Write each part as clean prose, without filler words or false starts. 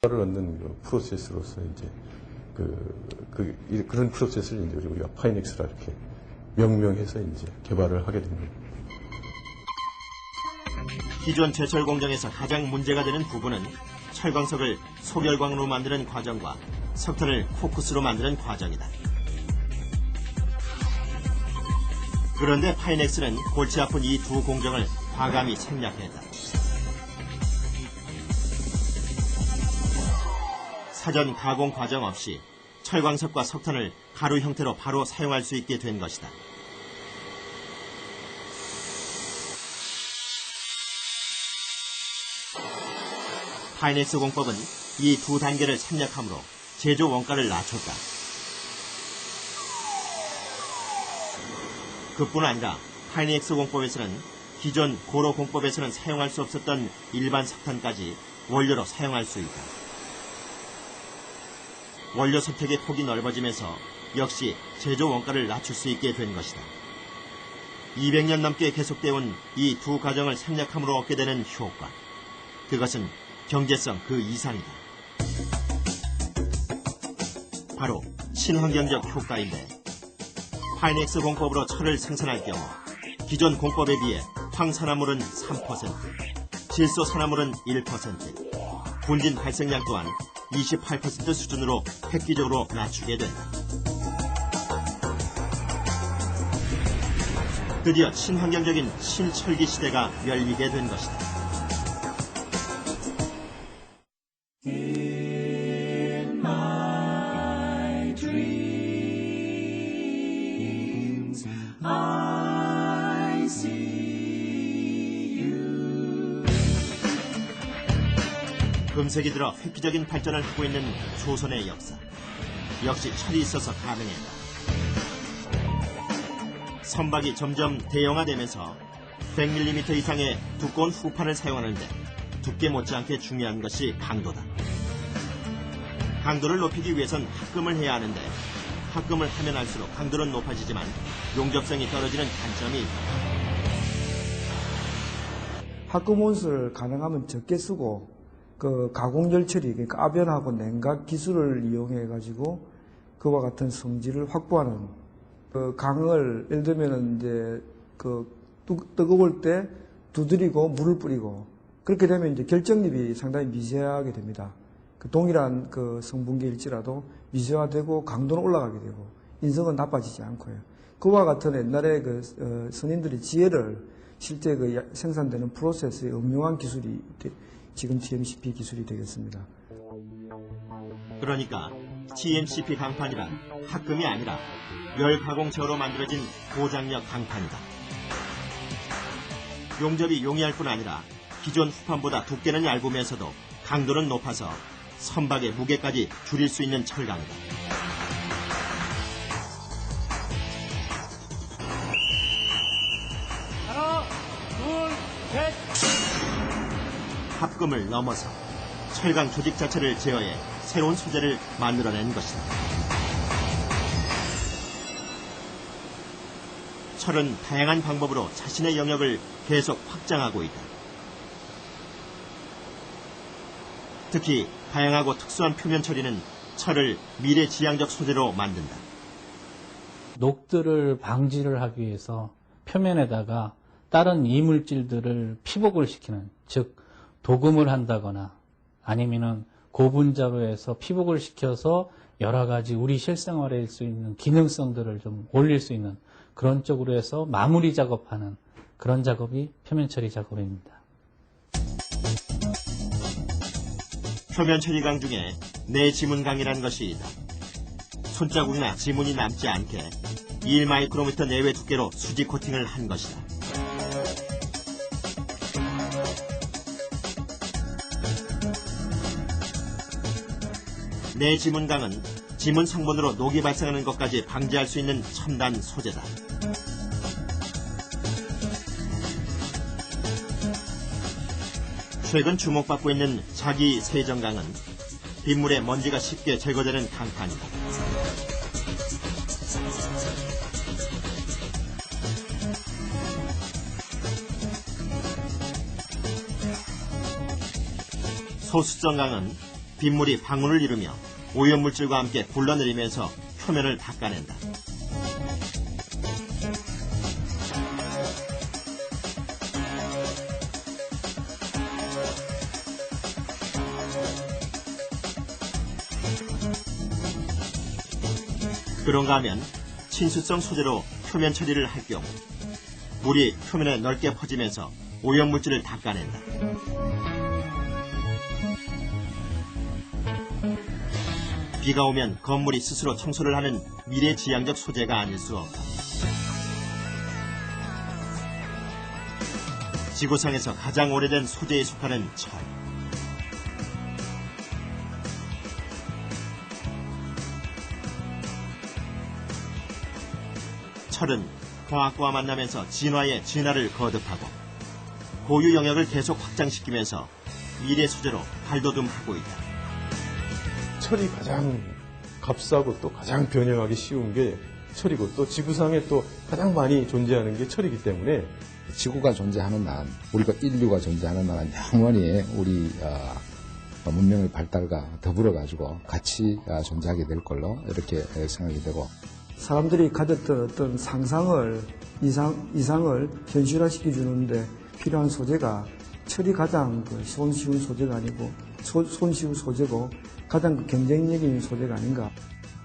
를 얻는 그 프로세스로서 이제 그런 프로세스를 이제 우리가 파이넥스라 이렇게 명명해서 이제 개발을 하게 된 겁니다. 기존 제철 공정에서 가장 문제가 되는 부분은 철광석을 소결광으로 만드는 과정과 석탄을 코크스로 만드는 과정이다. 그런데 파이넥스는 골치 아픈 이 두 공정을 과감히 생략했다. 사전 가공 과정 없이 철광석과 석탄을 가루 형태로 바로 사용할 수 있게 된 것이다. 파이넥스 공법은 이 두 단계를 생략함으로 제조 원가를 낮췄다. 그뿐 아니라 파이넥스 공법에서는 기존 고로 공법에서는 사용할 수 없었던 일반 석탄까지 원료로 사용할 수 있다. 원료 선택의 폭이 넓어지면서 역시 제조 원가를 낮출 수 있게 된 것이다. 200년 넘게 계속되어온 이 두 과정을 생략함으로 얻게 되는 효과. 그것은 경제성 그 이상이다. 바로 친환경적 효과인데, 파이넥스 공법으로 철을 생산할 경우 기존 공법에 비해 황산화물은 3%, 질소산화물은 1%, 분진 발생량 또한 28% 수준으로 획기적으로 낮추게 된다. 드디어 친환경적인 신철기 시대가 열리게 된 것이다. 금세기 들어 획기적인 발전을 하고 있는 조선의 역사. 역시 철이 있어서 가능했다. 선박이 점점 대형화되면서 100mm 이상의 두꺼운 후판을 사용하는데 두께 못지않게 중요한 것이 강도다. 강도를 높이기 위해선 합금을 해야 하는데 합금을 하면 할수록 강도는 높아지지만 용접성이 떨어지는 단점이 있다. 합금 온수를 가능하면 적게 쓰고 그 가공 열처리, 그러니까 압연하고 냉각 기술을 이용해 가지고 그와 같은 성질을 확보하는 그 강을 예를 들면은 이제 그 뜨거울 때 두드리고 물을 뿌리고 그렇게 되면 이제 결정립이 상당히 미세하게 됩니다. 그 동일한 그 성분계일지라도 미세화되고 강도는 올라가게 되고 인성은 나빠지지 않고요. 그와 같은 옛날에 그 선인들의 지혜를 실제 그 생산되는 프로세스에 응용한 기술이 지금 TMCP 기술이 되겠습니다. 그러니까 TMCP 강판이란 합금이 아니라 열 가공체로 만들어진 고장력 강판이다. 용접이 용이할 뿐 아니라 기존 후판보다 두께는 얇으면서도 강도는 높아서 선박의 무게까지 줄일 수 있는 철강이다. 하나, 둘, 셋. 합금을 넘어서 철강 조직 자체를 제어해 새로운 소재를 만들어낸 것이다. 철은 다양한 방법으로 자신의 영역을 계속 확장하고 있다. 특히 다양하고 특수한 표면 처리는 철을 미래지향적 소재로 만든다. 녹들을 방지를 하기 위해서 표면에다가 다른 이물질들을 피복을 시키는, 즉 도금을 한다거나 아니면은 고분자로 해서 피복을 시켜서 여러 가지 우리 실생활에 할 수 있는 기능성들을 좀 올릴 수 있는 그런 쪽으로 해서 마무리 작업하는 그런 작업이 표면 처리 작업입니다. 표면 처리강 중에 내지문강이라는 것이 있다. 손자국이나 지문이 남지 않게 1마이크로미터 내외 두께로 수지 코팅을 한 것이다. 내지문강은 지문 성분으로 녹이 발생하는 것까지 방지할 수 있는 첨단 소재다. 최근 주목받고 있는 자기 세정강은 빗물에 먼지가 쉽게 제거되는 강판이다. 소수정강은 빗물이 방울을 이루며 오염물질과 함께 굴러내리면서 표면을 닦아낸다. 그런가 하면 친수성 소재로 표면 처리를 할 경우 물이 표면에 넓게 퍼지면서 오염물질을 닦아낸다. 비가 오면 건물이 스스로 청소를 하는 미래지향적 소재가 아닐 수 없다. 지구상에서 가장 오래된 소재에 속하는 철. 철은 과학과 만나면서 진화의 진화를 거듭하고 고유 영역을 계속 확장시키면서 미래 소재로 발돋움하고 있다. 철이 가장 값싸고 또 가장 변형하기 쉬운 게 철이고 또 지구상에 또 가장 많이 존재하는 게 철이기 때문에 지구가 존재하는 한, 우리가 인류가 존재하는 한은 영원히 우리 문명의 발달과 더불어 가지고 같이 존재하게 될 걸로 이렇게 생각이 되고, 사람들이 가졌던 어떤 상상을 이상을 현실화시켜 주는데 필요한 소재가 철이 가장 손쉬운 소재가 아니고 손쉬운 소재고 가장 경쟁력 있는 소재가 아닌가.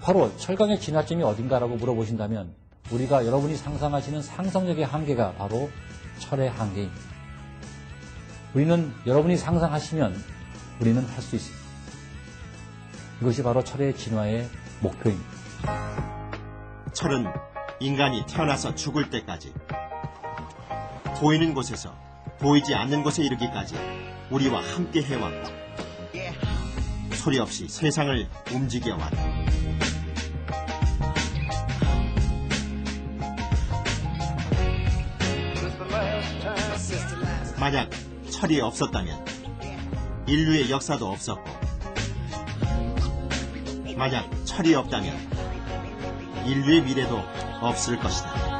바로 철강의 진화점이 어딘가라고 물어보신다면 우리가 여러분이 상상하시는 상상력의 한계가 바로 철의 한계입니다. 우리는 여러분이 상상하시면 우리는 할 수 있습니다. 이것이 바로 철의 진화의 목표입니다. 철은 인간이 태어나서 죽을 때까지 보이는 곳에서 보이지 않는 곳에 이르기까지 우리와 함께 해왔고 소리 없이 세상을 움직여왔다. 만약 철이 없었다면 인류의 역사도 없었고, 만약 철이 없다면 인류의 미래도 없을 것이다.